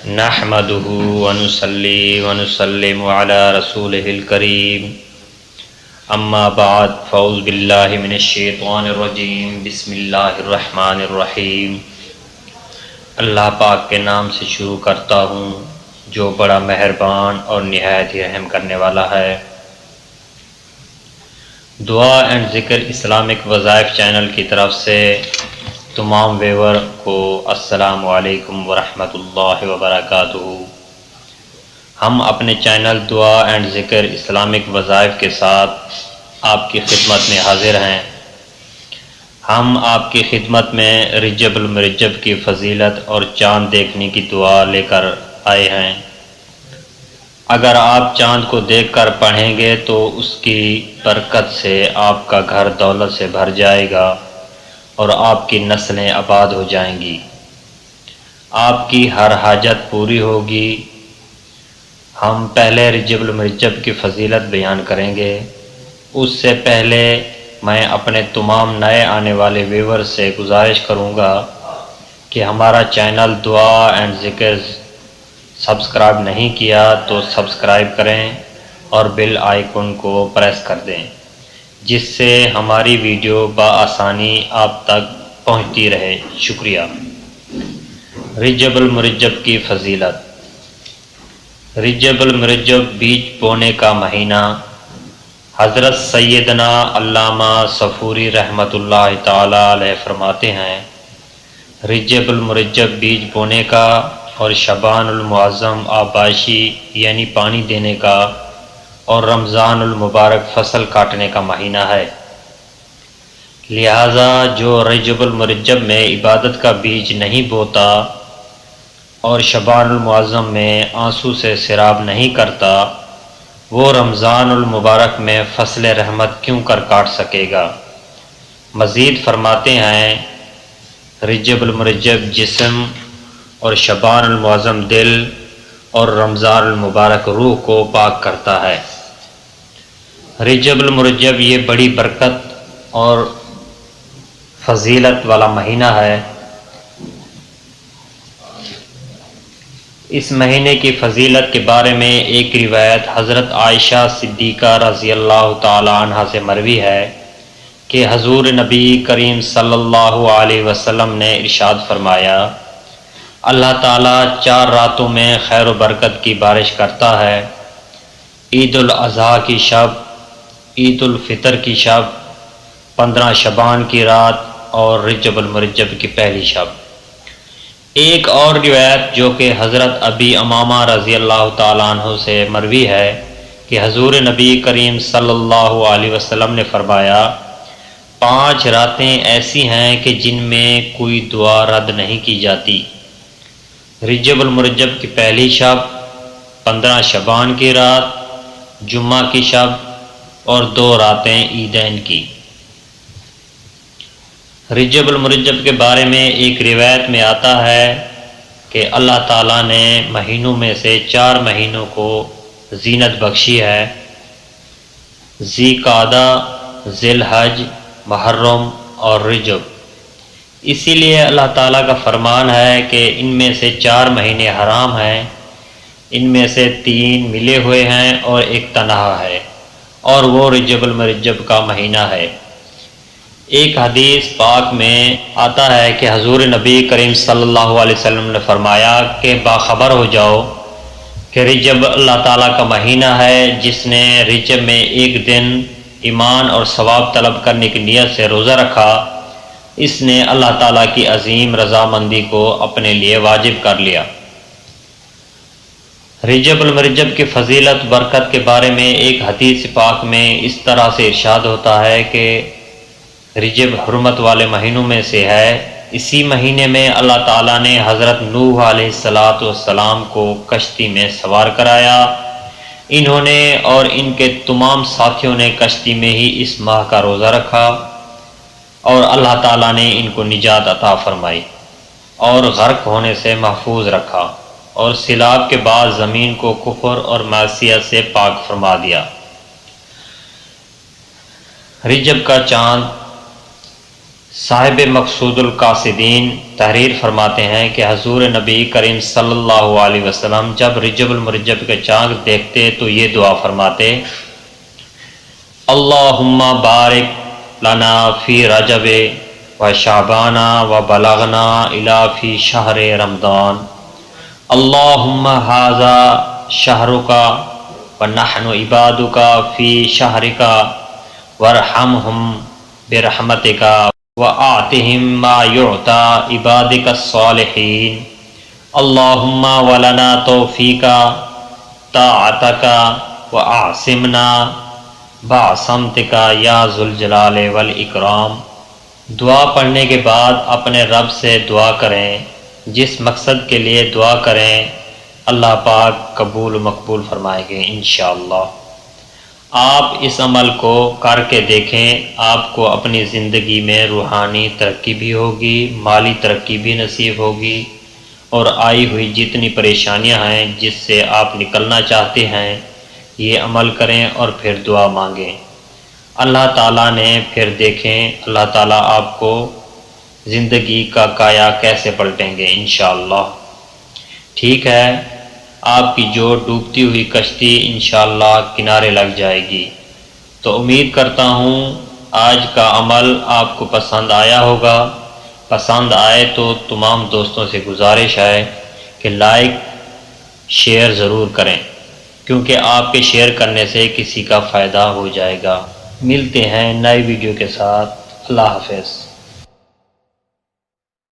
نحمده ونصلي ونسلم على رسوله الكريم اما بعد فاعوذ باللہ من الشیطان الرجیم بسم اللہ الرحمن الرحیم۔ اللہ پاک کے نام سے شروع کرتا ہوں جو بڑا مہربان اور نہایت ہی رحم کرنے والا ہے۔ دعا اینڈ ذکر اسلامک وظائف چینل کی طرف سے تمام ویور کو السلام علیکم ورحمۃ اللہ وبرکاتہ۔ ہم اپنے چینل دعا اینڈ ذکر اسلامک وظائف کے ساتھ آپ کی خدمت میں حاضر ہیں۔ ہم آپ کی خدمت میں رجب المرجب کی فضیلت اور چاند دیکھنے کی دعا لے کر آئے ہیں۔ اگر آپ چاند کو دیکھ کر پڑھیں گے تو اس کی برکت سے آپ کا گھر دولت سے بھر جائے گا اور آپ کی نسلیں آباد ہو جائیں گی، آپ کی ہر حاجت پوری ہوگی۔ ہم پہلے رجب المرجب کی فضیلت بیان کریں گے، اس سے پہلے میں اپنے تمام نئے آنے والے ویور سے گزارش کروں گا کہ ہمارا چینل دعا اینڈ ذکر سبسکرائب نہیں کیا تو سبسکرائب کریں اور بیل آئیکن کو پریس کر دیں، جس سے ہماری ویڈیو بآسانی آپ تک پہنچتی رہے۔ شکریہ۔ رجب المرجب کی فضیلت۔ رجب المرجب بیج بونے کا مہینہ۔ حضرت سیدنا علامہ صفوری رحمۃ اللہ تعالی علیہ فرماتے ہیں، رجب المرجب بیج بونے کا اور شعبان المعظم آباشی یعنی پانی دینے کا اور رمضان المبارک فصل کاٹنے کا مہینہ ہے۔ لہذا جو رجب المرجب میں عبادت کا بیج نہیں بوتا اور شعبان المعظم میں آنسو سے سیراب نہیں کرتا، وہ رمضان المبارک میں فصل رحمت کیوں کر کاٹ سکے گا؟ مزید فرماتے ہیں، رجب المرجب جسم اور شعبان المعظم دل اور رمضان المبارک روح کو پاک کرتا ہے۔ رجب المرجب یہ بڑی برکت اور فضیلت والا مہینہ ہے۔ اس مہینے کی فضیلت کے بارے میں ایک روایت حضرت عائشہ صدیقہ رضی اللہ تعالی عنہ سے مروی ہے کہ حضور نبی کریم صلی اللہ علیہ وسلم نے ارشاد فرمایا، اللہ تعالیٰ 4 راتوں میں خیر و برکت کی بارش کرتا ہے، عید الاضحیٰ کی شب، عید الفطر کی شب، 15 شعبان کی رات اور رجب المرجب کی پہلی شب۔ ایک اور روایت جو کہ حضرت ابی امامہ رضی اللہ تعالیٰ عنہ سے مروی ہے کہ حضور نبی کریم صلی اللہ علیہ وسلم نے فرمایا، 5 راتیں ایسی ہیں کہ جن میں کوئی دعا رد نہیں کی جاتی، رجب المرجب کی پہلی شب، 15 شعبان کی رات، جمعہ کی شب اور 2 راتیں عیدین کی۔ رجب المرجب کے بارے میں ایک روایت میں آتا ہے کہ اللہ تعالیٰ نے مہینوں میں سے 4 مہینوں کو زینت بخشی ہے، ذی قعدہ، ذی الحج، محرم اور رجب۔ اسی لیے اللہ تعالیٰ کا فرمان ہے کہ ان میں سے 4 مہینے حرام ہیں، ان میں سے 3 ملے ہوئے ہیں اور ایک تنہا ہے، اور وہ رجب المرجب کا مہینہ ہے۔ ایک حدیث پاک میں آتا ہے کہ حضور نبی کریم صلی اللہ علیہ وسلم نے فرمایا کہ باخبر ہو جاؤ کہ رجب اللہ تعالیٰ کا مہینہ ہے، جس نے رجب میں ایک دن ایمان اور ثواب طلب کرنے کی نیت سے روزہ رکھا، اس نے اللہ تعالیٰ کی عظیم رضامندی کو اپنے لیے واجب کر لیا۔ رجب المرجب کی فضیلت برکت کے بارے میں ایک حدیث پاک میں اس طرح سے ارشاد ہوتا ہے کہ رجب حرمت والے مہینوں میں سے ہے، اسی مہینے میں اللہ تعالیٰ نے حضرت نوح علیہ السلام کو کشتی میں سوار کرایا، انہوں نے اور ان کے تمام ساتھیوں نے کشتی میں ہی اس ماہ کا روزہ رکھا اور اللہ تعالیٰ نے ان کو نجات عطا فرمائی اور غرق ہونے سے محفوظ رکھا، اور سیلاب کے بعد زمین کو کفر اور معصیت سے پاک فرما دیا۔ رجب کا چاند صاحب مقصود القاصدین تحریر فرماتے ہیں کہ حضور نبی کریم صلی اللہ علیہ وسلم جب رجب المرجب کے چاند دیکھتے تو یہ دعا فرماتے: اللہم بارک لنا فی رجب و شعبان و بلغنا الی فی شہر رمضان، اللہم ھذا شہرک و نحن عبادک فی شہرک وارحمہم برحمتک وآتہم ما یعطى عبادک الصالحین، اللہم ولنا توفیق طاعتک واعصمنا بعصمتک یا ذو الجلال والاکرام۔ دعا پڑھنے کے بعد اپنے رب سے دعا کریں، جس مقصد کے لیے دعا کریں اللہ پاک قبول و مقبول فرمائیں گے انشاءاللہ۔ آپ اس عمل کو کر کے دیکھیں، آپ کو اپنی زندگی میں روحانی ترقی بھی ہوگی، مالی ترقی بھی نصیب ہوگی، اور آئی ہوئی جتنی پریشانیاں ہیں جس سے آپ نکلنا چاہتے ہیں یہ عمل کریں اور پھر دعا مانگیں۔ اللہ تعالیٰ نے پھر دیکھیں اللہ تعالیٰ آپ کو زندگی کا کایا کیسے پلٹیں گے انشاءاللہ۔ ٹھیک ہے، آپ کی جو ڈوبتی ہوئی کشتی انشاءاللہ کنارے لگ جائے گی۔ تو امید کرتا ہوں آج کا عمل آپ کو پسند آیا ہوگا۔ پسند آئے تو تمام دوستوں سے گزارش ہے کہ لائک شیئر ضرور کریں، کیونکہ آپ کے شیئر کرنے سے کسی کا فائدہ ہو جائے گا۔ ملتے ہیں نئی ویڈیو کے ساتھ، اللہ حافظ۔